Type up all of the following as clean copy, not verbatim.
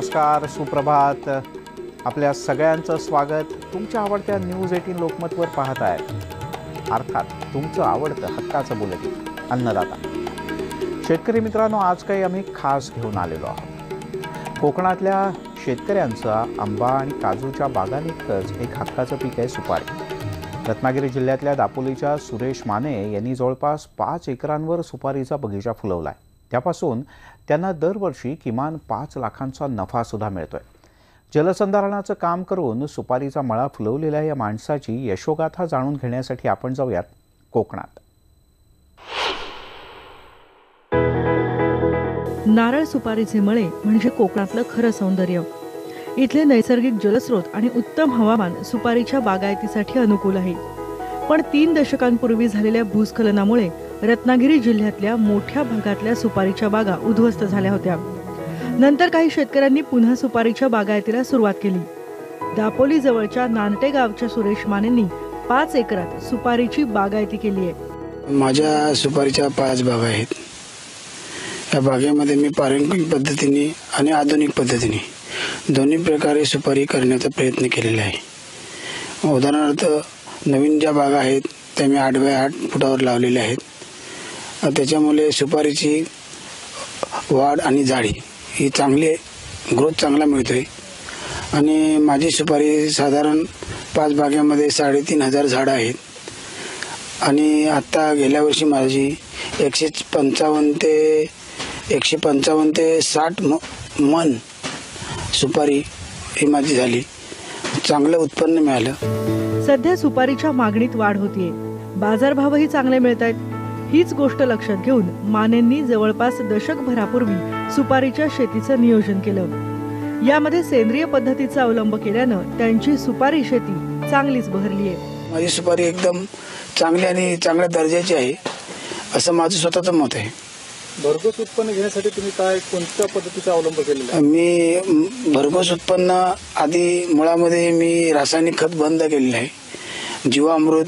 नमस्कार, सुप्रभात. आपल्या सगळ्यांचं स्वागत तुमच्या आवडत्या न्यूज 18 लोकमतवर पाहत आहे. अर्थात तुमचं आवडतं हक्काचं बुलेटिन अन्नदाता. शेतकरी मित्रांनो, आज काही आम्ही खास घेऊन आलेलो आहोत. कोकणातल्या शेतकऱ्यांचा आंबा आणि काजूच्या बागांइतकंच एक हक्काचं पीक आहे सुपारी. रत्नागिरी जिल्ह्यातल्या दापोलीच्या सुरेश माने यांनी जवळपास 5 एकरांवर सुपारीचा बगीचा फुलवला आहे. त्यापासून त्यांना दरवर्षी किमान 5 लाखांचा नफा सुद्धा मिळतोय. जलसंधारणाचं काम करून सुपारीचा मळा फुलवलेल्या या माणसाची यशोगाथा जाणून घेण्यासाठी आपण जाऊयात कोकणात. नारळ सुपारीचे मळे म्हणजे कोकणातलं खरं सौंदर्य. इथले नैसर्गिक जलस्रोत आणि उत्तम हवामान सुपारीच्या बागायतीसाठी अनुकूल आहे. पण 3 दशकांपूर्वी झालेल्या भूस्खलनामुळे रत्नागिरी जिल्ह्यातल्या मोठ्या भागातल्या सुपारीच्या बागा उद्ध्वस्त झाल्या होत्या. नंतर काही शेतकऱ्यांनी पुन्हा सुपारीच्या बागायतीला सुरुवात केली. दापोली जवळच्या नानटे गावच्या सुरेश मानेंनी 5 एकरात सुपारीची बागायती केली आहे. माझ्या सुपारीच्या 5 बागा आहेत. या बागेमध्ये मी पारंपरिक पद्धतीने आणि आधुनिक पद्धतीने दोन्ही प्रकारे सुपारी करण्याचा प्रयत्न केलेला आहे. उदाहरणार्थ, नवीन ज्या बागा आहेत त्या मी 8 बाय 8 फुटावर लावलेल्या आहेत. त्याच्यामुळे सुपारीची वाढ आणि जाडी ही चांगली, ग्रोथ चांगला मिळतोय. आणि माझी सुपारी साधारण 5 बागेमध्ये 3,500 झाडं आहेत. आणि आत्ता गेल्या वर्षी माझी 155 ते 60 मन सुपारी ही माझी झाली. चांगलं उत्पन्न मिळालं. सध्या सुपारीच्या मागणीत वाढ होतीये, बाजारभावही चांगले मिळत आहेत. हीच गोष्ट लक्षात घेऊन मानेंनी जवळपास दशकभरापूर्वी सुपारीच्या शेतीचं नियोजन केलं. यामध्ये सेंद्रिय पद्धतीचा अवलंब केल्यानं त्यांची सुपारी शेती चांगलीच बहरली आहे. माझी सुपारी एकदम चांगली आणि चांगल्या दर्जाची आहे असं माझं स्वतःचं मत आहे. भरघोस उत्पन्न घेण्यासाठी तुम्ही कोणत्या पद्धतीचा अवलंब केलेला आहे? मी भरघोस उत्पन्न आधी मुळामध्ये मी रासायनिक खत बंद केलेलं आहे. जीवामृत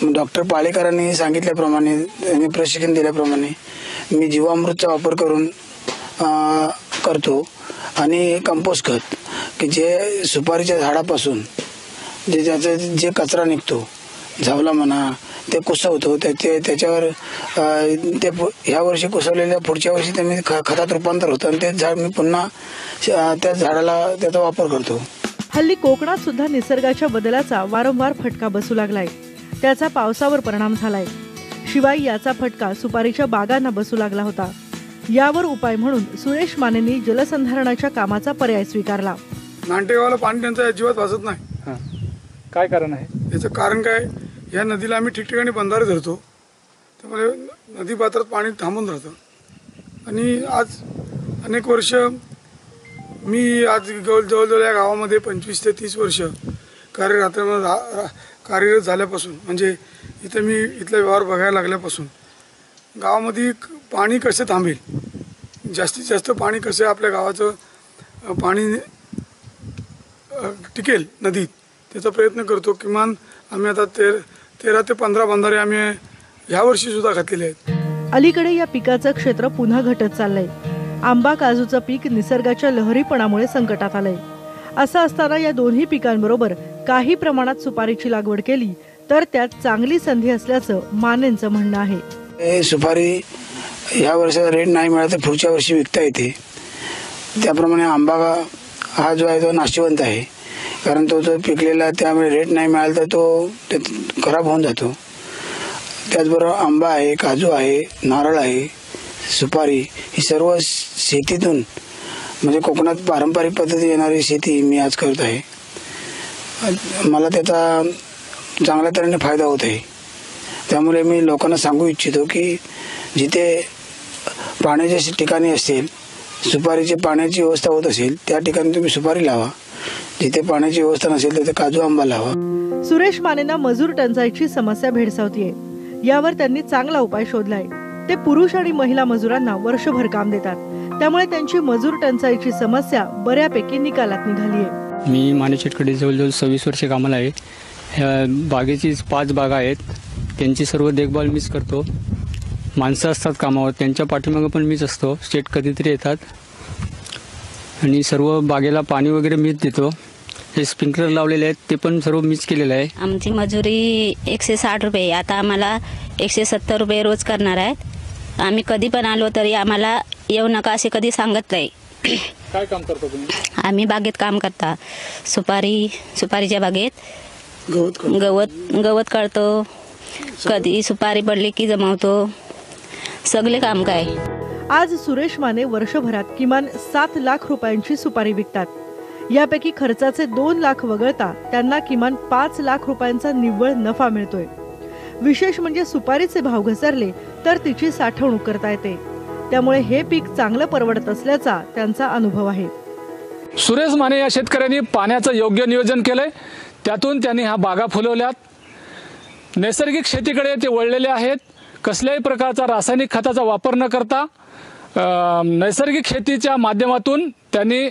डॉक्टर पाळेकरांनी सांगितल्याप्रमाणे, त्यांनी प्रशिक्षण दिल्याप्रमाणे मी जीवामृतचा वापर करतो. आणि कंपोस्ट खत, की जे सुपारीच्या झाडापासून जे कचरा निघतो, झावला म्हणा, ते कुसवतो. त्याच्यावर ते ह्या वर्षी कुसवलेल्या पुढच्या वर्षी ते मी खतात रूपांतर होतं आणि ते झाड मी पुन्हा त्या झाडाला त्याचा वापर करतो. हल्ली कोकणात सुद्धा निसर्गाच्या बदलाचा वारंवार फटका बसू लागलाय. त्याचा पावसावर परिणाम झालाय. शिवाय याचा फटका सुपारीच्या बागांना बसू लागला होता. यावर उपाय म्हणून सुरेश मानेंनी जलसंधारणाच्या कामाचा पर्याय स्वीकारला. नानटेगावला पाणी टंचाई अजिबात भासत नाही. काय कारण आहे? याचं कारण काय, या नदीला आम्ही ठिकठिकाणी बंधारे धरतो, त्यामुळे नदी पात्रात पाणी थांबून राहतं. आणि आज अनेक वर्ष मी आज जवळजवळ या गावामध्ये 25 ते 30 वर्ष कार्यरत झाल्यापासून, म्हणजे इथं मी इथला व्यवहार बघायला लागल्यापासून गावामध्ये पाणी कसे थांबेल, जास्तीत जास्त पाणी कसे आपल्या गावाचं पाणी टिकेल नदीत, त्याचा प्रयत्न करतो. किमान आम्ही आता 13 ते 15 बंधारे आम्ही ह्या वर्षी सुद्धा घातलेले आहेत. अलीकडे या पिकाचं क्षेत्र पुन्हा घटत चाललंय. आंबा काजूचं पीक निसर्गाच्या लहरीपणामुळे संकटात आलंय. असं असताना या दोन्ही पिकांबरोबर काही प्रमाणात सुपारीची लागवड केली तर त्यात चांगली संधी असल्याचं मानेंचं म्हणणं आहे. सुपारी ह्या वर्षाचा रेट नाही मिळाला तर पुढच्या वर्षी विकता येते. त्याप्रमाणे आंबा हा जो आहे तो नाशिवंत आहे, कारण तो जो पिकलेला, त्यामुळे रेट नाही मिळाला तर तो खराब होऊन जातो. त्याचबरोबर आंबा आहे, काजू आहे, नारळ आहे, सुपारी ही सर्व शेतीतून, म्हणजे कोकणात पारंपरिक पद्धती येणारी शेती मी आज करत आहे. मला त्याचा चांगल्या तऱ्हेने फायदा होत आहे. त्यामुळे मी लोकांना सांगू इच्छितो की जिथे पाण्याच्या ठिकाणी असेल, सुपारीची पाण्याची व्यवस्था होत असेल, त्या ठिकाणी तुम्ही सुपारी लावा. जिथे पाण्याची व्यवस्था नसेल तिथे काजू आंबा लावा. सुरेश मानेंना मजूर टंचाईची समस्या भेडसावतीये. यावर त्यांनी चांगला उपाय शोधलाय. ते पुरुष आणि महिला मजुरांना वर्षभर काम देतात. त्यामुळे त्यांची मजूर टंचाईची समस्या बऱ्यापैकी निकालात निघालीये. मी माने शेटकडे जवळजवळ 26 वर्षे कामाला आहे. ह्या बागेची 5 बागा आहेत. त्यांची सर्व देखभाल मीच करतो. माणसं असतात कामावर, त्यांच्या पाठीमागं पण मीच असतो. शेट कधीतरी येतात. आणि सर्व बागेला पाणी वगैरे मीच देतो. हे स्प्रिंकलर लावलेले आहेत ते पण सर्व मीच केलेलं आहे. आमची मजुरी 160 रुपये, आता आम्हाला 170 रुपये रोज करणार आहेत. आम्ही कधी पण आलो तरी आम्हाला येऊ नका असे कधी सांगत नाही. काय काम करता तुम्ही? आम्ही बागेत काम करता, सुपारीच्या बागेत गवत काढतो, कधी सुपारी पडली की जमवतो, सगळे काम काय. आज सुरेश माने वर्षभरात किमान 7 लाख रुपयांची सुपारी विकतात. यापैकी खर्चाचे 2 लाख वगळता त्यांना किमान 5 लाख रुपयांचा निव्वळ नफा मिळतोय. विशेष म्हणजे सुपारीचे भाव घसरले तर तिची साठवणूक करता येते. त्यामुळे हे पीक चांगलं परवडत असल्याचा त्यांचा अनुभव आहे. सुरेश माने या शेतकऱ्यांनी पाण्याचं योग्य नियोजन केलंय, त्यातून त्यांनी ह्या बागा फुलवल्यात. नैसर्गिक शेतीकडे ते वळलेले आहेत. कसल्याही प्रकारचा रासायनिक खताचा वापर न करता नैसर्गिक शेतीच्या माध्यमातून त्यांनी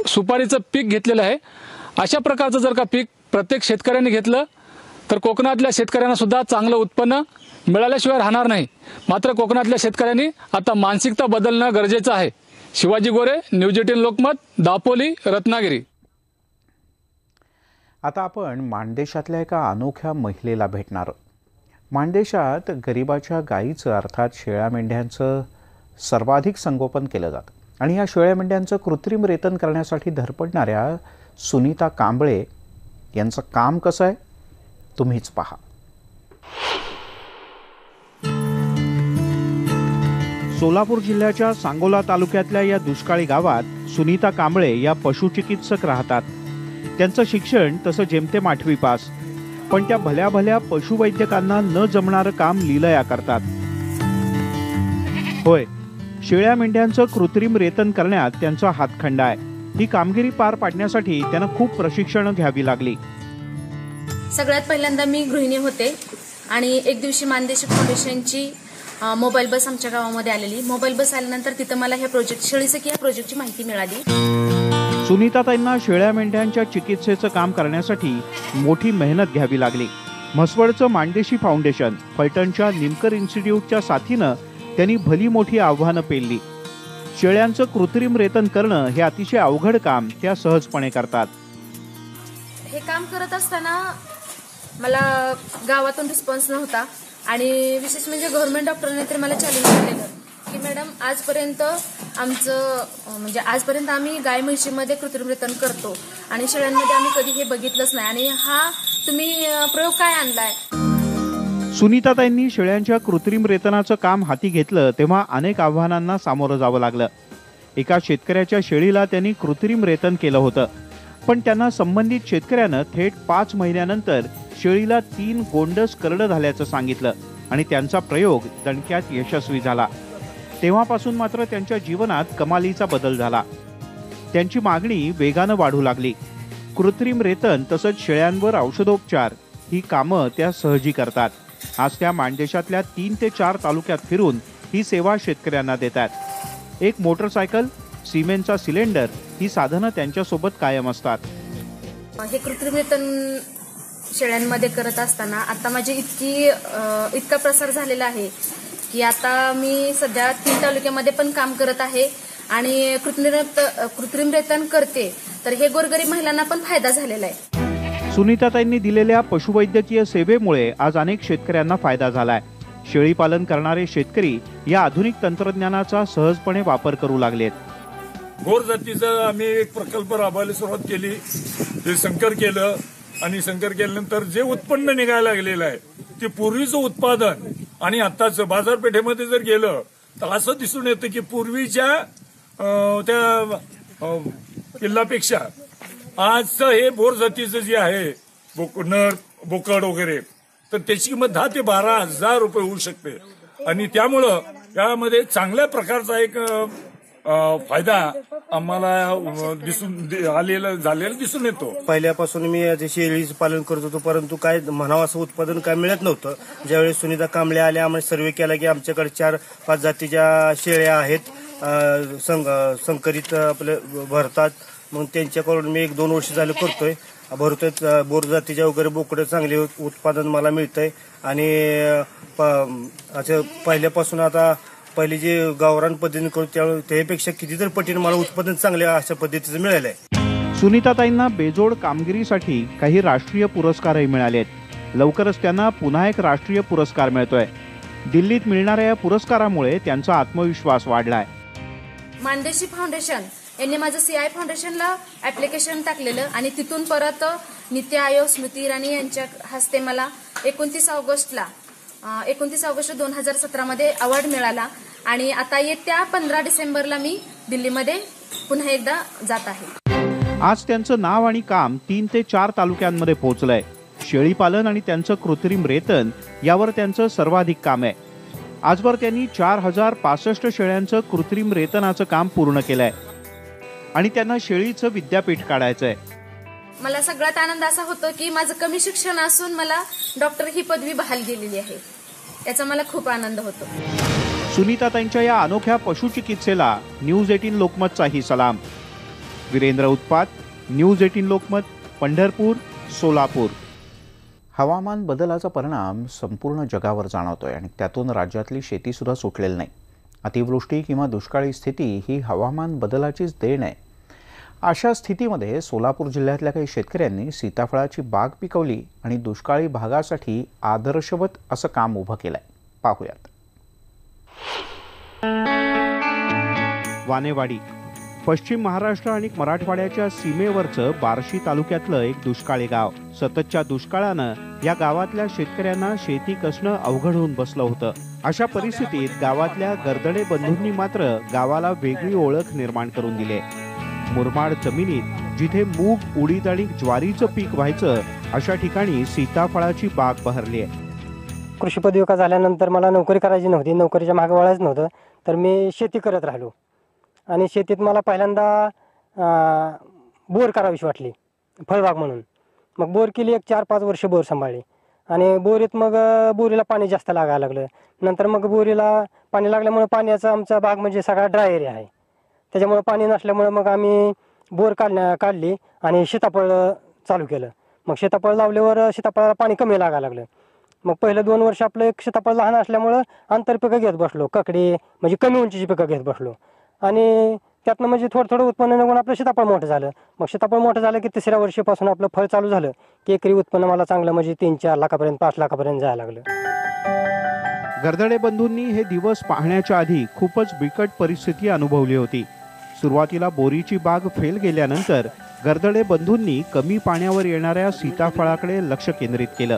सुपारीचं पीक घेतलेलं आहे. अशा प्रकारचं जर का पीक प्रत्येक शेतकऱ्यांनी घेतलं तर कोकणातल्या शेतकऱ्यांना सुद्धा चांगलं उत्पन्न मिळाल्याशिवाय राहणार नाही. मात्र कोकणातल्या शेतकऱ्यांनी आता मानसिकता बदलणं गरजेचं आहे. शिवाजी गोरे, न्यूज 18 लोकमत, दापोली, रत्नागिरी. आता आपण माणदेशातल्या एका अनोख्या महिलेला भेटणार. माणदेशात गरिबाच्या गायीचं अर्थात शेळ्या मेंढ्यांचं सर्वाधिक संगोपन केलं जातं आणि या शेळ्या मेंढ्यांचं कृत्रिम रेतन करण्यासाठी धडपडणाऱ्या सुनीता कांबळे यांचं काम कसं आहे तुम्हीच पहा. सोलापूर जिल्ह्याच्या सांगोला तालुक्यातल्या या दुष्काळी गावात सुनीता कांबळे या पशुचिकित्सक राहतात. त्यांचं शिक्षण तसं जेमतेम 8वी पास, पण त्या भल्या भल्या पशुवैद्यकांना न जमणारं काम लीलया करतात. होय, शेळ्या मेंढ्यांचं कृत्रिम रेतन करण्यात त्यांचा हातखंडा आहे. ही कामगिरी पार पाडण्यासाठी त्यांना खूप प्रशिक्षण घ्यावी लागली. सगळ्यात पहिल्यांदा मी गृहिणी होते आणि एक दिवशी मानदेश फाउंडेशनची मोबाईल बस आमच्या गावामध्ये आलेली. मोबाईल बस आल्यानंतर तिथं मला हे प्रोजेक्ट शेळीसखी या प्रोजेक्टची माहिती मिळाली. सुनीताताईंना शेळ्या मेंढ्यांच्या चिकित्सेचं काम करण्यासाठी मोठी मेहनत घ्यावी लागली. म्हसवडचं मानदेशी फाउंडेशन, फलटणच्या निमकर इन्स्टिट्यूटच्या साथीनं त्यांनी भली मोठी आव्हानं पेलली. शेळ्यांचं कृत्रिम रेतन करणं हे अतिशय अवघड काम त्या सहजपणे करतात. हे काम करत असताना मला गावातून रिस्पॉन्स नव्हता आणि विशेष म्हणजे गव्हर्नमेंट डॉक्टरने तर मला चॅलेंज केलेलं की मॅडम आजपर्यंत आम्ही गाय म्हशीमध्ये कृत्रिम रेतन करतो आणि शेळ्यांमध्ये आम्ही कधी हे बघितलंच नाही आणि हा तुम्ही प्रयोग काय आणलाय. सुनीताताईंनी शेळ्यांच्या कृत्रिम रेतनाचं काम हाती घेतलं तेव्हा अनेक आव्हानांना सामोरं जावं लागलं. एका शेतकऱ्याच्या शेळीला त्यांनी कृत्रिम रेतन केलं होतं, पण त्यांना संबंधित शेतकऱ्यानं थेट 5 महिन्यानंतर शेळीला 3 गोंडस करडं झाल्याचं सांगितलं आणि त्यांचा प्रयोग दणक्यात यशस्वी झाला. तेव्हापासून मात्र त्यांच्या जीवनात कमालीचा बदल झाला. त्यांची मागणी वेगानं वाढू लागली. कृत्रिम रेतन तसंच शेळ्यांवर औषधोपचार ही कामं त्या सहजी करतात. आज त्या माणदेशातल्या 3 ते 4 तालुक्यात फिरून ही सेवा शेतकऱ्यांना देतात. एक मोटरसायकल, सिमेंटचा सिलेंडर ही साधनं त्यांच्यासोबत कायम असतात. हे कृत्रिम रेतन शेळ्यांमध्ये करत असताना आता माझी इतका प्रसार झालेला आहे की आता मी सध्या 3 तालुक्यामध्ये पण काम करत आहे आणि कृत्रिम रेतन करते, तर हे गोरगरीब महिलांना पण फायदा झालेला आहे. सुनीताताईंनी दिलेल्या पशुवैद्यकीय सेवेमुळे आज अनेक शेतकऱ्यांना फायदा झालाय. शेळी पालन करणारे शेतकरी या आधुनिक तंत्रज्ञानाचा सहजपणे वापर करू लागलेत. गोर जातीचा आम्ही एक प्रकल्प राबवायला सुरुवात केली. ते संकर केलं आणि संकर केल्यानंतर जे उत्पन्न निघायला लागलेलं आहे ते पूर्वीचं उत्पादन आणि आत्ताच बाजारपेठेमध्ये जर गेलं तर असं दिसून येतं की पूर्वीच्या त्या किल्लापेक्षा आजचं हे बोर जातीचं जे आहे बोकड वगैरे तर त्याची किंमत 10 ते 12 हजार रुपये होऊ शकते आणि त्यामुळं यामध्ये चांगल्या प्रकारचा एक फायदा आम्हाला झालेला दिसून येतो. पहिल्यापासून मी शेळीचं पालन करत होतो, परंतु काय म्हणावं असं उत्पादन काय मिळत नव्हतं. ज्यावेळेस सुनीता कांबळे आल्या आम्हाला सर्वे केला की आमच्याकडे 4-5 जातीच्या शेळ्या आहेत, संकरित आपले भरतात. मग त्यांच्याकडून मी 1-2 वर्ष झालं करतोय, भरतोय. बोर जातीच्या वगैरे बोकडं चांगले उत्पादन मला मिळतंय आणि पहिल्यापासून आता पहिली जे गावरान पद्धतीने करू त्यावेळी त्यापेक्षा कितीतरी पटीने मला उत्पादन चांगल्या अशा पद्धतीचं मिळालं आहे. सुनीताताईंना बेजोड कामगिरीसाठी काही राष्ट्रीय पुरस्कारही मिळाले आहेत. लवकरच त्यांना पुन्हा एक राष्ट्रीय पुरस्कार मिळतोय. दिल्लीत मिळणाऱ्या या पुरस्कारामुळे त्यांचा आत्मविश्वास वाढलाय. मानदेशी फाउंडेशन यांनी माझं CI फाउंडेशनला ऍप्लिकेशन टाकलेलं आणि तिथून परत नीती आयोग स्मृती इराणी यांच्या हस्ते मला 29 ऑगस्ट 2017 मध्ये अवॉर्ड मिळाला आणि आता येत्या 15 डिसेंबरला मी दिल्लीमध्ये पुन्हा एकदा जात आहे. आज त्यांचं नाव आणि काम 3 ते 4 तालुक्यांमध्ये पोहोचलंय. शेळीपालन आणि त्यांचं कृत्रिम रेतन यावर त्यांचं सर्वाधिक काम आहे. आजवर त्यांनी 4065 शेळ्यांचं कृत्रिम रेतनाचं काम पूर्ण केलंय आणि त्यांना शेळीचं विद्यापीठ काढायचंय. मला सगळ्यात आनंद असा होतो की माझं कमी शिक्षण असून मला डॉक्टर ही पदवी बहाल गेलेली आहे. याचा मला खूप आनंद होतो. सुनीताताईंच्या या अनोख्या पशुचिकित्सेला न्यूज 18 लोकमतचाही सलाम. वीरेंद्र उत्पात, न्यूज 18 लोकमत, पंढरपूर, सोलापूर. हवामान बदलाचा परिणाम संपूर्ण जगावर जाणवतोय आणि त्यातून राज्यातली शेती सुद्धा सुटलेली नाही. अतिवृष्टी किंवा दुष्काळी स्थिती ही हवामान बदलाचीच देण आहे. अशा स्थितीमध्ये सोलापूर जिल्ह्यातल्या काही शेतकऱ्यांनी सीताफळाची बाग पिकवली आणि दुष्काळी भागासाठी आदर्शवत असं काम उभं केलंय. पाहूयात. वानेवाडी पश्चिम महाराष्ट्र आणि मराठवाड्याच्या सीमेवरचं बार्शी तालुक्यातलं एक दुष्काळी गाव. सततच्या दुष्काळानं या गावातल्या शेतकऱ्यांना शेती कसणं अवघड होऊन बसलं होतं. अशा परिस्थितीत गावातल्या गर्दडे बंधूंनी मात्र गावाला वेगळी ओळख निर्माण करून दिली. मुरमाड जमिनीत जिथे मूग, उडीद आणि ज्वारीचं पीक व्हायचं अशा ठिकाणी सीताफळाची बाग बहरली आहे. कृषी पदविका झाल्यानंतर मला नोकरी करायची नव्हती, नोकरीच्या मागे वळायचं नव्हतं, तर मी शेती करत राहिलो आणि शेतीत मला पहिल्यांदा बोर करावीशी वाटली फळबाग म्हणून. मग बोर केली, एक 4-5 वर्ष बोर सांभाळली आणि बोरीत मग बोरीला पाणी जास्त लागायला लागलं. नंतर मग बोरीला पाणी लागल्यामुळे पाण्याचा आमचा भाग म्हणजे सगळा ड्राय एरिया आहे, त्याच्यामुळे पाणी नसल्यामुळे मग आम्ही बोर काढली आणि सीताफळ चालू केलं. मग सीताफळ लावल्यावर सीताफळाला पाणी कमी लागायला लागलं. मग पहिलं 2 वर्ष आपलं एक सीताफळ लहान असल्यामुळं आंतरपिकं घेत बसलो, ककडी म्हणजे कमी उंचीची पिकं घेत बसलो आणि त्यातनं म्हणजे थोडं उत्पन्न निघून आपलं सीताफळ मोठं झालं. मग सीताफळ मोठं झालं की 3ऱ्या वर्षापासून आपलं फळ चालू झालं की एकरी उत्पन्न मला चांगलं म्हणजे 3-4 लाखापर्यंत 5 लाखापर्यंत जायला लागलं. गर्दडे बंधूंनी हे दिवस पाहण्याच्या आधी खूपच बिकट परिस्थिती अनुभवली होती. सुरुवातीला बोरीची बाग फेल गेल्यानंतर गर्दडे बंधूंनी कमी पाण्यावर येणाऱ्या सीताफळाकडे लक्ष केंद्रित केलं.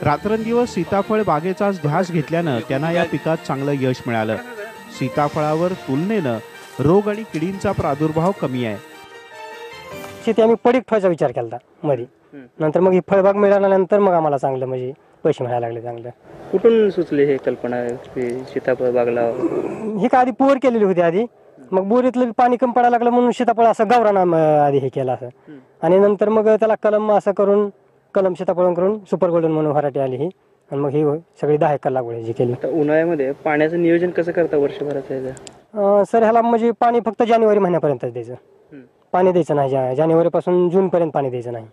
रात्रंदिवस सीताफळ बागेचाच ध्यास घेतल्यानं त्यांना या पिकात चांगलं यश मिळालं. सीताफळावर तुलनेनं रोग आणि किडींचा प्रादुर्भाव कमी आहे. शेती आम्ही पडीक ठेवायचा विचार केला मध्ये, नंतर मग ही फळबाग मिळाल्यानंतर मग आम्हाला चांगलं म्हणजे पैसे मिळायला लागले. चांगलं कुठून सुचले हे कल्पना सीताफळ बागला? ही का आधी बोर केलेली होती आधी, मग बोरीतलं पाणी कमी पडायला लागलं म्हणून सीताफळ असं गावरान आधी हे केलं असं आणि नंतर मग त्याला कलम असं करून कलम सीताफळ करून सुपर गोल्डन म्हणून व्हरायटी आली ही आणि मग ही सगळी 10 एकर लागवड जी केली. उन्हाळ्यामध्ये पाण्याचं नियोजन कसं करता वर्षभराचं? सर ह्याला म्हणजे पाणी फक्त जानेवारी महिन्यापर्यंत द्यायचं, पाणी द्यायचं नाही. जानेवारीपासून जूनपर्यंत पाणी द्यायचं नाही.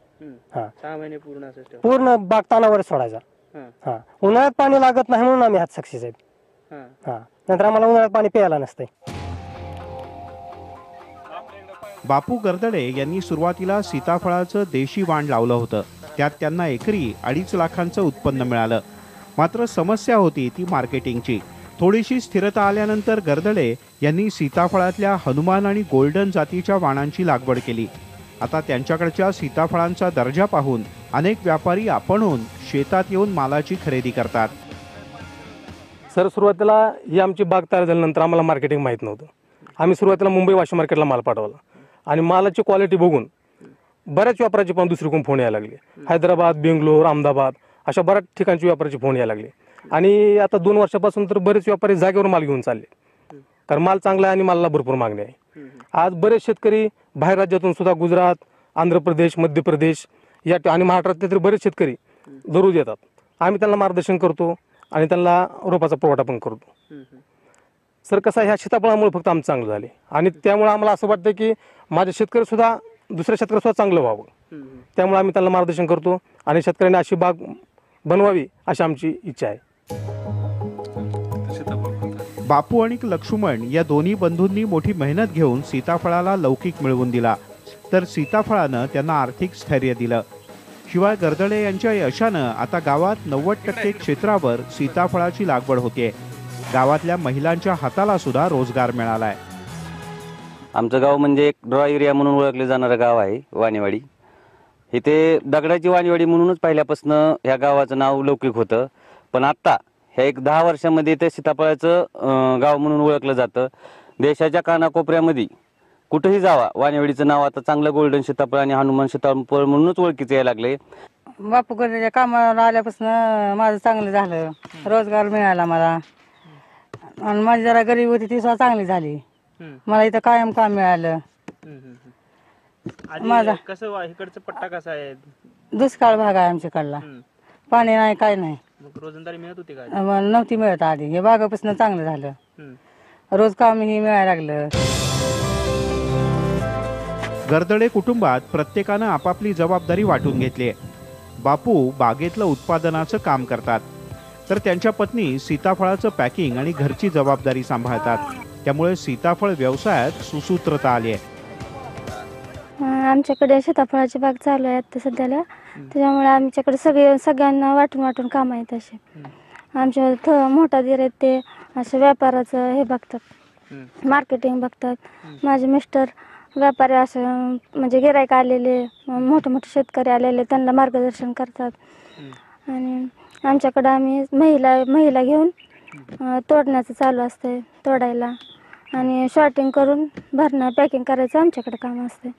हा 6 महिने पूर्ण असं पूर्ण बाग तानावरच सोडायचा. हा उन्हाळ्यात पाणी लागत नाही म्हणून आम्ही हात सक्सेस आहेत. हा नंतर आम्हाला उन्हाळ्यात पाणी प्यायला नसतंय. बापू गर्दडे यांनी सुरुवातीला सीताफळाचं देशी वाण लावलं होतं. त्यात त्यांना एकरी 2.5 लाखांचं उत्पन्न मिळालं. मात्र समस्या होती ती मार्केटिंगची. थोडीशी स्थिरता आल्यानंतर गर्दडे यांनी सीताफळातल्या हनुमान आणि गोल्डन जातीच्या वाणांची लागवड केली. आता त्यांच्याकडच्या सीताफळांचा दर्जा पाहून अनेक व्यापारी आपणहून शेतात येऊन मालाची खरेदी करतात. सर सुरुवातीला ही आमची बाग तयार झाल्यानंतर आम्हाला मार्केटिंग माहीत नव्हतं. आम्ही सुरुवातीला मुंबई वाशिम मार्केटला माल पाठवला आणि मालाची क्वालिटी बघून बऱ्याच व्यापाऱ्याचे पण दुसरीकडून फोन यायला लागले. हैदराबाद, बेंगलोर, अहमदाबाद अशा बऱ्याच ठिकाणचे व्यापाऱ्याचे फोन यायला लागले आणि आता 2 वर्षापासून तर बरेच व्यापारी जागेवर माल घेऊन चालले, कारण माल चांगला आहे आणि मालाला भरपूर मागणी आहे. आज बरेच शेतकरी बाहेर राज्यातून सुद्धा गुजरात, आंध्र प्रदेश, मध्य प्रदेश या आणि महाराष्ट्रातले तरी बरेच शेतकरी दररोज येतात. आम्ही त्यांना मार्गदर्शन करतो आणि त्यांना रोपाचा पुरवठा पण करतो. सर कसं ह्या सीताफळामुळे फक्त आमचं चांगलं झाले आणि त्यामुळे आम्हाला असं वाटतं की माझे शेतकरी सुद्धा दुसऱ्या शेतकरी सुद्धा चांगलं व्हावं. त्यामुळे आम्ही त्यांना मार्गदर्शन करतो आणि शेतकऱ्यांनी अशी बाग बनवावी अशी आमची इच्छा आहे. बापू आणि लक्ष्मण या दोन्ही बंधूंनी मोठी मेहनत घेऊन सीताफळाला लौकिक मिळवून दिला, तर सीताफळानं त्यांना आर्थिक स्थैर्य दिलं. शिवाय गर्दळे यांच्या यशानं आता गावात 90% क्षेत्रावर सीताफळाची लागवड होते. गावातल्या महिलांच्या हाताला सुद्धा रोजगार मिळालाय. आमचं गाव म्हणजे एक ड्रॉ एरिया म्हणून ओळखले जाणारं गाव आहे वाणेवाडी. इथे दगडाची वाणेवाडी म्हणूनच पहिल्यापासून ह्या गावाचं नाव लौकिक होतं. पण आत्ता ह्या एक 10 वर्षामध्ये ते सीताफळाचं गाव म्हणून ओळखलं जातं. देशाच्या कानाकोपऱ्यामध्ये कुठेही जावा, वाणेवाडीचं नाव आता चांगलं गोल्डन सीताफळ आणि हनुमान सीताफळ म्हणूनच ओळखीचे यायला लागले. बापू गर्दीच्या कामाला आल्यापासून माझं चांगलं झालं, रोजगार मिळाला मला. आणि माझी जरा गरीब होती ती सुद्धा चांगली झाली. मला इथं कायम काम मिळालं. माझा कसं इकडचा पट्टा कसा आहे? दुष्काळ भाग आहे आमच्याकडला, पाणी नाही काय नाही. रोजंदारी मिळत होती का? नव्हती मिळत आधी. हे बागापासून चांगलं झालं, रोज कामही मिळायला लागलं. गर्दळे कुटुंबात प्रत्येकानं आपापली जबाबदारी वाटून घेतली. बापू बागेतलं उत्पादनाचं काम करतात, तर त्यांच्या पत्नी सीताफळाचं पॅकिंग आणि घरची जबाबदारी सांभाळतात. त्यामुळे सीताफळ व्यवसायात सुसूत्रता आली आहे. आमच्याकडे सीताफळाची बाग चालू आहे आता सध्याला, त्याच्यामुळे आमच्याकडे सगळ्यांना वाटून काम आहेत. असे आमच्या मोठा दीर आहेत, ते असे व्यापाराचं हे बघतात, मार्केटिंग बघतात. माझे मिस्टर व्यापारी असं म्हणजे गिराईक आलेले, मोठे मोठे शेतकरी आलेले, त्यांना मार्गदर्शन करतात. आणि आमच्याकडं आम्ही महिला घेऊन तोडण्याचं चालू असतं, तोडायला आणि शॉर्टिंग करून भरणं पॅकिंग करायचं आमच्याकडे काम असते.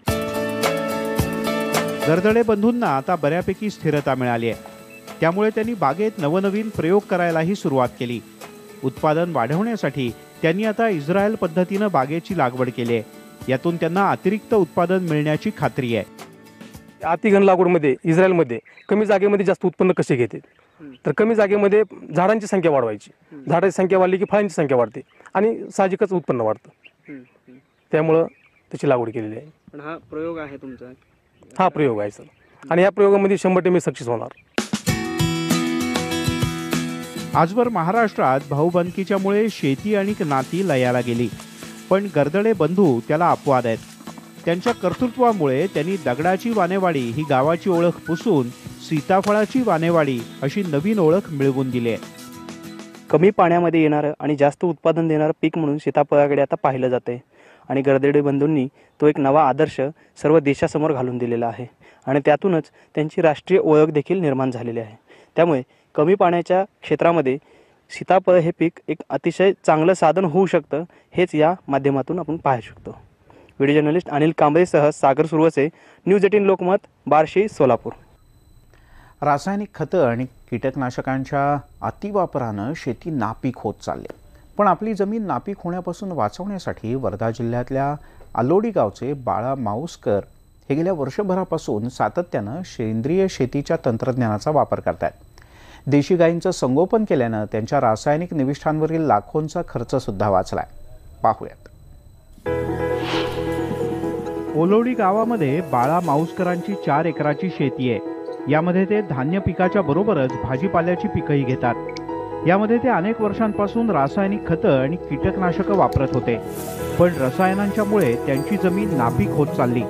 गर्दळे बंधूंना आता बऱ्यापैकी स्थिरता मिळाली आहे. त्यामुळे त्यांनी बागेत नवनवीन प्रयोग करायलाही सुरुवात केली. उत्पादन वाढवण्यासाठी त्यांनी आता इस्रायल पद्धतीनं बागेची लागवड केली आहे. यातून त्यांना अतिरिक्त उत्पादन मिळण्याची खात्री आहे. अतिघन लागवडमध्ये इस्रायलमध्ये कमी जागेमध्ये जास्त उत्पन्न कसे घेते, तर कमी जागेमध्ये झाडांची संख्या वाढवायची. झाडांची संख्या वाढली की फळांची संख्या वाढते आणि साहजिकच उत्पन्न वाढतं. त्यामुळं त्याची लागवड केलेली आहे. पण हा प्रयोग आहे तुमचा? हा प्रयोग आहे सर, आणि या प्रयोगामध्ये 100% मी सक्सेस होणार. आजवर महाराष्ट्रात भाऊबंदकीच्यामुळे शेती आणि नाती लयाला गेली, पण गर्दळे बंधू त्याला अपवाद आहेत. त्यांच्या कर्तृत्वामुळे त्यांनी दगडाची वानेवाडी ही गावाची ओळख पुसून सीताफळाची वानेवाडी अशी नवीन ओळख मिळवून दिली आहे. कमी पाण्यामध्ये येणारं आणि जास्त उत्पादन देणारं पीक म्हणून सीताफळाकडे आता पाहिलं जाते. आणि गर्दळे बंधूंनी तो एक नवा आदर्श सर्व देशासमोर घालून दिलेला आहे. आणि त्यातूनच त्यांची राष्ट्रीय ओळख देखील निर्माण झालेली आहे. त्यामुळे कमी पाण्याच्या क्षेत्रामध्ये सीताफळ हे पीक एक अतिशय चांगलं साधन होऊ शकतं, हेच या माध्यमातून आपण पाहू शकतो. व्हिडिओ जर्नलिस्ट अनिल कांबळेसह सागर सुरवसे, न्यूज 18 लोकमत, बार्शी, सोलापूर. रासायनिक खतं आणि कीटकनाशकांच्या अतिवापरानं शेती नापीक होत चालली. पण आपली जमीन नापीक होण्यापासून वाचवण्यासाठी वर्धा जिल्ह्यातल्या आलोडी गावचे बाळा माऊसकर हे गेल्या वर्षभरापासून सातत्यानं सेंद्रिय शेतीच्या तंत्रज्ञानाचा वापर करतात. देशी गायींचं संगोपन केल्यानं त्यांच्या रासायनिक निविष्ठांवरील लाखोंचा खर्च सुद्धा वाचलाय. पाहूयात. ओलोडी गावामध्ये बाळा माऊसकरांची 4 एकराची शेती आहे. यामध्ये ते धान्य पिकाच्या बरोबरच भाजीपाल्याची पिकंही घेतात. यामध्ये ते अनेक वर्षांपासून रासायनिक खतं आणि कीटकनाशकं वापरत होते, पण रसायनांच्यामुळे त्यांची जमीन नापीक होत चालली.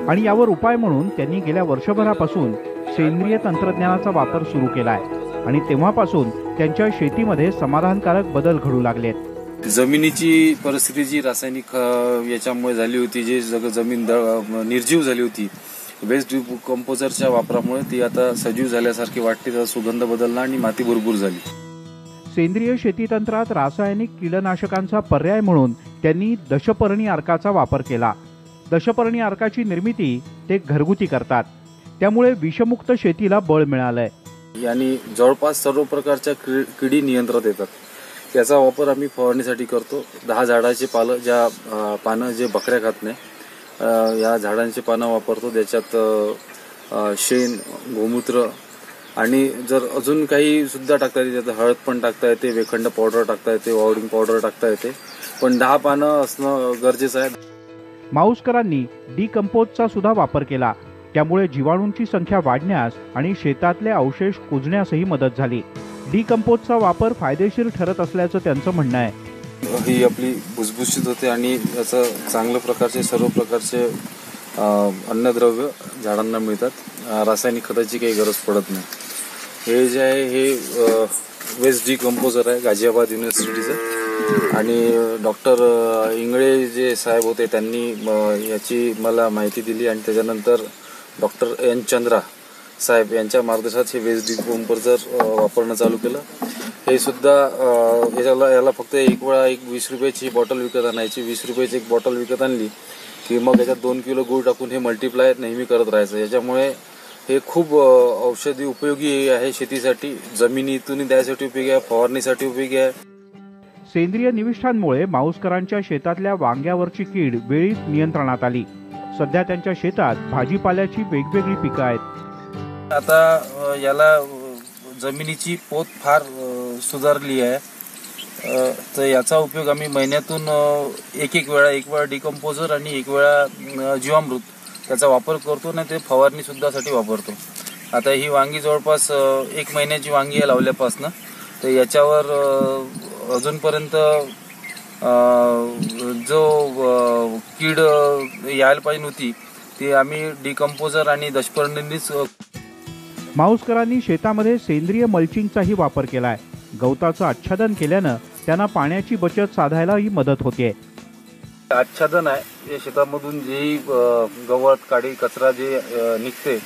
आणि यावर उपाय म्हणून त्यांनी गेल्या वर्षभरापासून सेंद्रिय तंत्रज्ञानाचा वापर सुरू केलाय. आणि तेव्हापासून त्यांच्या शेतीमध्ये समाधानकारक बदल घडू लागलेत. जमिनीची परिस्थिती जी रासायनिक याच्यामुळे झाली होती, जी जमीन निर्जीव झाली होती, वेस्ट कंपोजरच्या वापरामुळे ती आता सजीव झाल्यासारखी वाटते. त्याचा सुगंध बदलला आणि माती भरपूर झाली. सेंद्रिय शेती तंत्रात रासायनिक कीटकनाशकांचा पर्याय म्हणून त्यांनी दशपर्णी अर्काचा वापर केला. दशपर्णी अर्काची निर्मिती ते घरगुती करतात, त्यामुळे विषमुक्त शेतीला बळ मिळालंय. यांनी जवळपास सर्व प्रकारच्या किडी नियंत्रणात येतात. त्याचा वापर आम्ही फवारणीसाठी करतो. 10 झाडाचे पानं जे बकऱ्या खात नाही, या झाडांची पानं वापरतो. त्याच्यात शेण, गोमूत्र आणि जर अजून काही सुद्धा टाकता येते, त्यात हळद पण टाकता येते, वेखंड पावडर टाकता येते, वावडिंग पावडर टाकता येते, पण 10 पानं असणं गरजेचं आहे. माऊसकरांनी डिकंपोजचा सुद्धा वापर केला. त्यामुळे जीवाणूंची संख्या वाढण्यास आणि शेतातले अवशेष कुजण्यासही मदत झाली. डिकंपोजचा वापर फायदेशीर ठरत असल्याचं त्यांचं म्हणणं आहे. ही आपली भुसभुशीत होते आणि याचं चांगल्या प्रकारचे सर्व प्रकारचे अन्नद्रव्य झाडांना मिळतात. रासायनिक खताची काही गरज पडत नाही. हे जे आहे हे वेस्ट डिकम्पोजर आहे गाझियाबाद युनिव्हर्सिटीचं आणि डॉक्टर इंगळे जे साहेब होते त्यांनी याची मला माहिती दिली आणि त्याच्यानंतर डॉक्टर एन चंद्रा साहेब यांच्या मार्गदर्शनात हे वेस्ट डिकम्पोजर वापरणं चालू केलं. हे सुद्धा याला फक्त एक वेळा 20 रुपयाची बॉटल विकत आणायची. 20 रुपयाची एक बॉटल विकत आणली की मग याच्यात 2 किलो गूळ टाकून हे मल्टिप्लाय नेहमी करत राहायचं. याच्यामुळे हे खूप औषधी उपयोगी आहे. शेतीसाठी जमिनीतून द्यायसाठी उपयोगी आहे, फवारणीसाठी उपयोगी आहे. सेंद्रिय निविष्ठांमुळे माऊसकरांच्या शेतातल्या वांग्यावरची कीड वेळीच नियंत्रणात आली. सध्या त्यांच्या शेतात भाजीपाल्याची वेगवेगळी पिकं आहेत. आता याला जमिनीची पोत फार सुधारली आहे. तर याचा उपयोग आम्ही महिन्यातून एक वेळा डिकम्पोजर आणि एक वेळा जीवामृत त्याचा वापर करतो आणि ते फवारणी सुद्धा साठी वापरतो. आता ही वांगी जवळपास 1 महिन्याची वांगी आहे लावल्यापासनं. तर याच्यावर अजूनपर्यंत जो कीड यायला पाहिजे नव्हती ती आम्ही डिकम्पोजर आणि दशपर्णींनीच. माऊसकरांनी शेतामध्ये सेंद्रिय मल्चिंगचाही वापर केलाय. गवताचं आच्छादन केल्यानं त्यांना पाण्याची बचत साधायलाही मदत होते. आच्छादन आहे या शेतामधून जे गवत काडी कचरा जे निघते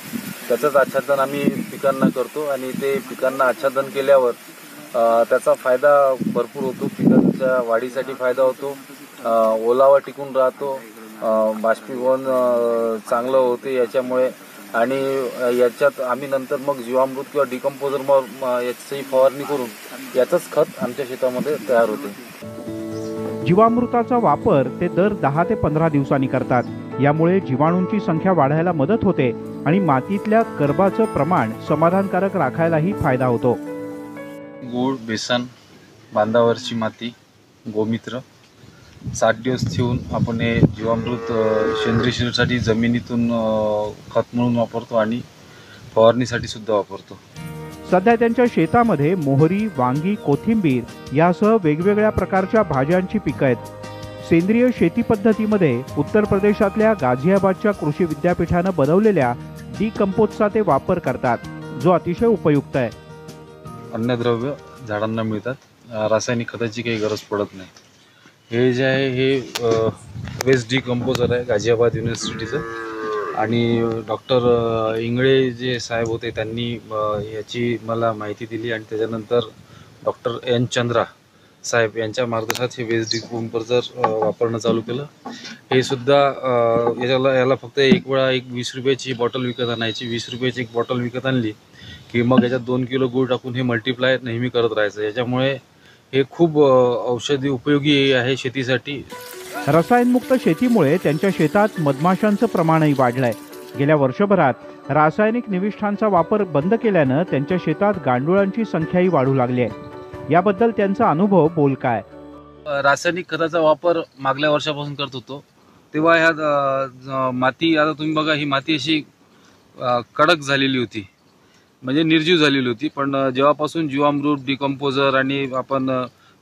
त्याचंच आच्छादन आम्ही पिकांना करतो आणि ते पिकांना आच्छादन केल्यावर त्याचा फायदा भरपूर होतो. पिकांच्या वाढीसाठी फायदा होतो, ओलावा टिकून राहतो, बाष्पीभवन चांगलं होते याच्यामुळे. आणि याच्यात आम्ही नंतर मग जीवामृत किंवा डिकम्पोजर याची फवारणी करून याचंच खत आमच्या शेतामध्ये तयार होते. जीवामृताचा वापर ते दर 10 ते 15 दिवसांनी करतात. यामुळे जीवाणूंची संख्या वाढायला मदत होते आणि मातीतल्या कर्बाचं प्रमाण समाधानकारक राखायलाही फायदा होतो. गूळ, बेसन, बांधावरची माती, गोमित्र 7 दिवस ठेवून आपण हे जीवामृत सेंद्रिय शेतीसाठी जमिनीतून खत म्हणून वापरतो आणि फवारणीसाठी सुद्धा वापरतो. सध्या त्यांच्या शेतामध्ये मोहरी, वांगी, कोथिंबीर यासह वेगवेगळ्या प्रकारच्या भाज्यांची पिकं आहेत. सेंद्रिय शेती पद्धतीमध्ये उत्तर प्रदेशातल्या गाझियाबादच्या कृषी विद्यापीठानं बनवलेल्या डिकम्पोजचा ते वापर करतात, जो अतिशय उपयुक्त आहे. अन्नद्रव्य झाडांना मिळतात. रासायनिक खताची काही गरज पडत नाही. हे जे आहे हे वेस्ट डिकम्पोजर आहे गाझियाबाद युनिव्हर्सिटीचं आणि डॉक्टर इंगळे जे साहेब होते त्यांनी याची मला माहिती दिली आणि त्याच्यानंतर डॉक्टर एन चंद्रा साहेब यांच्या मार्गदर्शनात हे वेस्ट डिकम्पोजर वापरणं चालू केलं. हे सुद्धा याला फक्त एक वेळा 20 रुपयाची बॉटल विकत आणायची. 20 रुपयाची एक बॉटल विकत आणली की मग याच्यात 2 किलो गूळ टाकून हे मल्टिप्लाय नेहमी करत राहायचं. याच्यामुळे हे खूप औषधी उपयोगी आहे शेतीसाठी. रसायनमुक्त शेतीमुळे त्यांच्या शेतात मधमाशांचं प्रमाणही वाढलंय. गेल्या वर्षभरात रासायनिक निविष्ठांचा वापर बंद केल्यानं त्यांच्या शेतात गांडुळांची संख्याही वाढू लागली आहे. याबद्दल त्यांचा अनुभव बोलका. रासायनिक खताचा वापर मागल्या वर्षापासून करत होतो तेव्हा ह्या माती, आता तुम्ही बघा ही माती अशी कडक झालेली होती, म्हणजे निर्जीव झालेली होती. पण जेव्हापासून जीवामृत, डिकम्पोजर आणि आपण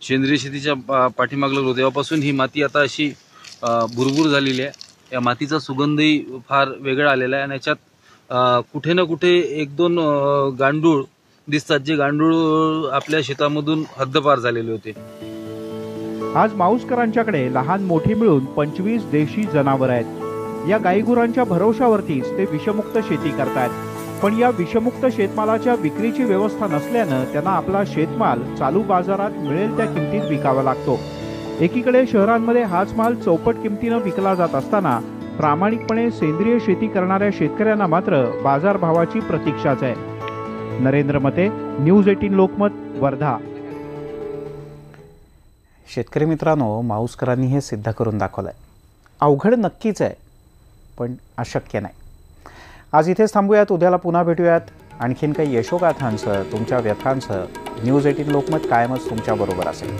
सेंद्रिय शेतीच्या पाठीमागलो होतो तेव्हापासून ही माती आता अशी भुरभुर झालेली आहे. या मातीचा सुगंधही फार वेगळा आलेला आहे आणि याच्यात कुठे ना कुठे 1-2 गांडूळ दिसतात, जे गांडूळ आपल्या शेतामधून हद्दपार झालेले होते. आज माऊसकरांच्याकडे लहान मोठी मिळून 25 देशी जनावर आहेत. या गाईगुरांच्या भरवशावरतीच ते विषमुक्त शेती करतात. पण या विषमुक्त शेतमालाच्या विक्रीची व्यवस्था नसल्यानं त्यांना आपला शेतमाल चालू बाजारात मिळेल त्या किमतीत विकावा लागतो. एकीकडे शहरांमध्ये हाच माल चौपट किमतीनं विकला जात असताना प्रामाणिकपणे सेंद्रिय शेती करणाऱ्या शेतकऱ्यांना मात्र बाजारभावाची प्रतीक्षाच आहे. नरेंद्र मते, न्यूज 18 लोकमत, वर्धा. शेतकरी मित्रांनो, माऊसकरांनी हे सिद्ध करून दाखवलंय. अवघड नक्कीच आहे, पण अशक्य नाही. आज इथेच थांबूयात. उद्याला पुन्हा भेटूयात आणखीन काही यशोगाथांसह, तुमच्या व्यथांसह. न्यूज 18 लोकमत कायमच तुमच्याबरोबर असेल.